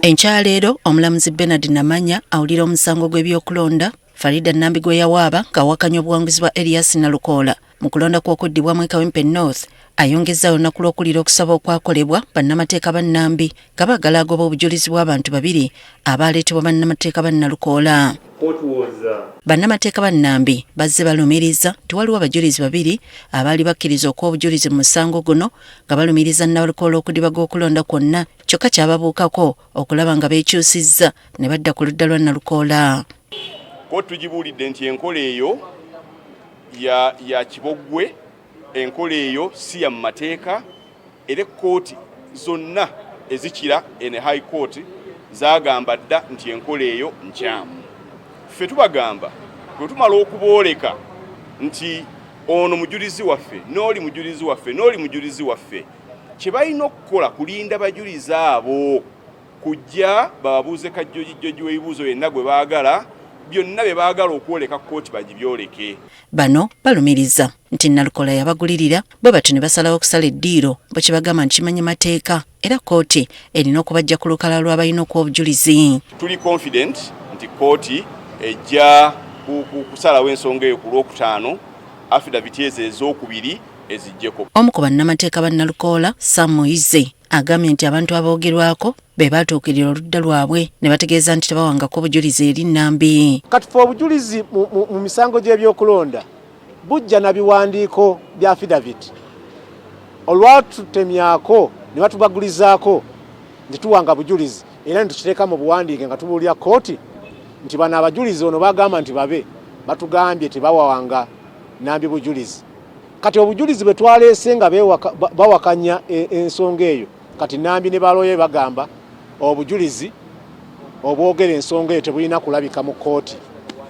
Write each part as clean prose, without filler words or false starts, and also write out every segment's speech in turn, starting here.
Enkyaleero omulamuzi Bernard Namanya awulira omusango gw'ebyokulonda Farida Nambi gwe yawaaba ng'awakanya obuwanguzi bwa Elias Nalukoola mu kulonda kw'okuddibwamu e Kawempe North. Ayongezza olunaku lw'okuliira okusaba okwakolebwa bannamateeka ba Nambi nga baagala agoba obujulizi bw'abantu babiri abaaleetebwa bannamateeka ba Nalukoola. Bannamateeka ba Nambi bazze balumiriza tiwaliwo abajulizi babiri abaali bakkiriza okuwa obujulizi mu musango guno nga balumiriza Nalukoola okudiba gw'okulonda kwonna, kyokka kyababuukako okulaba nga beekyusizza ne badda ku ludda lwa Nalukoola. Kkooti tugibuulidde nti enkola eyo ya kibogwe, enkola eyo si ya mu mateeka, era ekkooti zonna ezikira ene high court zaagamba dda nti enkola eyo nkyamu. Ffe tubagamba bwe tumala okubooleka nti ono mujulizi waffe n'oli mujulizi waffe n'oli mujulizi waffe, kye balina okukola kulinda bajulizi abo kujja bababuuze kajjojijjoji w'ebibuuzo yenna gwe baagala, byonna bye baagala okwoleka kkooti bagibyoleke. Bano balumiriza nti Nalukoola yabagulirira bwe batyo ne basalawo okusala eddiiro bwe kibagamba nti kimanye mateeka era kkooti erina okubajja ku lukalala lw'abalina okuwa obujulizi. Tuli confident nti kkooti ejja kusalawo ensonga eyo ku Lwokutaano, affidavit ezo ez'okubiri ezijjeko. Omu ku bannamateeka ba Nalukoola, Sam Moise, agambye nti abantu aboogerwako be baatuukirira oludda lwabwe ne bategeeza nti tebawangako obujulizi eri Nambi. Kati fe obujulizi mu misango gy'ebyokulonda bujja na biwandiiko bya affidavit. Olwatutemyako ne batubagulizaako nti tuwanga bujulizi era ne tukiteeka mu buwandiike nga tubuulira kkooti nti bano abajulizi ono bagamba nti babe batugambye tebawanga Nambi bujulizi. Kati obujulizi bwe twaleese nga bawakanya ensonga eyo, kati Nambi ne baloye bagamba obujulizi obwogera ensonga eyo tebulina kulabika mu kkooti,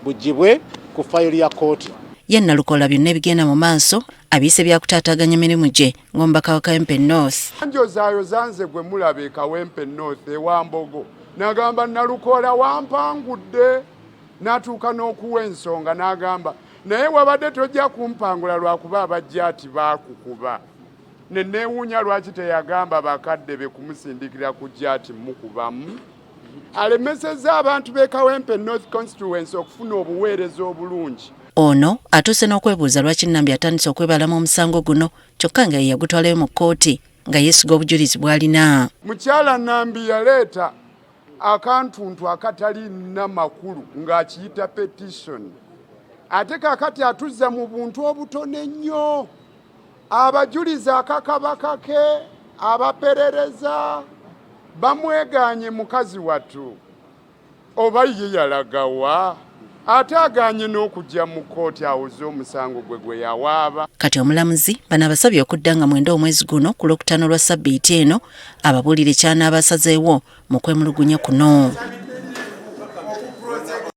bugibwe ku fayiro ya kkooti. Ye Nalukoola byonna ebigenda mu maaso abiise byakutaataaganya emirimu gye ng'omubaka wa Kawempe North. Njo zaayo zanze gwe mulaba e Kawempe North ewambogo n'agamba Nalukoola wampangudde, n'atuuka n'okuwa ensonga n'agamba naye wabadde tojja kumpangula lwakuba abajja ati baakukuba. Ne neewuunya lwaki teyagamba bakadde be kumusindikira kujja ati mukubamu. Alemesezza abantu b'e Kawempe North Constituency okufuna obuweereza obulungi. Ono atuuse n'okwebuuza lwaki Nambi atandise okwebalamu omusango guno kyokka nga ye yagutwalayo mu kkooti nga yeesiga obujulizi bw'alina. Mukyala Nambi yaleeta akantuntu akatali namakulu ng'akiyita petition. Ate kakati atuzza mu buntu obutono ennyo. Abajulizi akakabaka ke, abaperereza bamweganye mukazi wattu. Oba ye yalagawa ate aganye n'okujja mu kkooti awuze omusango gwe yawaaba. Kati omulamuzi bano abasabye okudda nga 9 omwezi guno ku Lwokutaano lwa Ssabbiiti eno ababuulire ky'anaabasazeewo mu kwemulugunya kuno.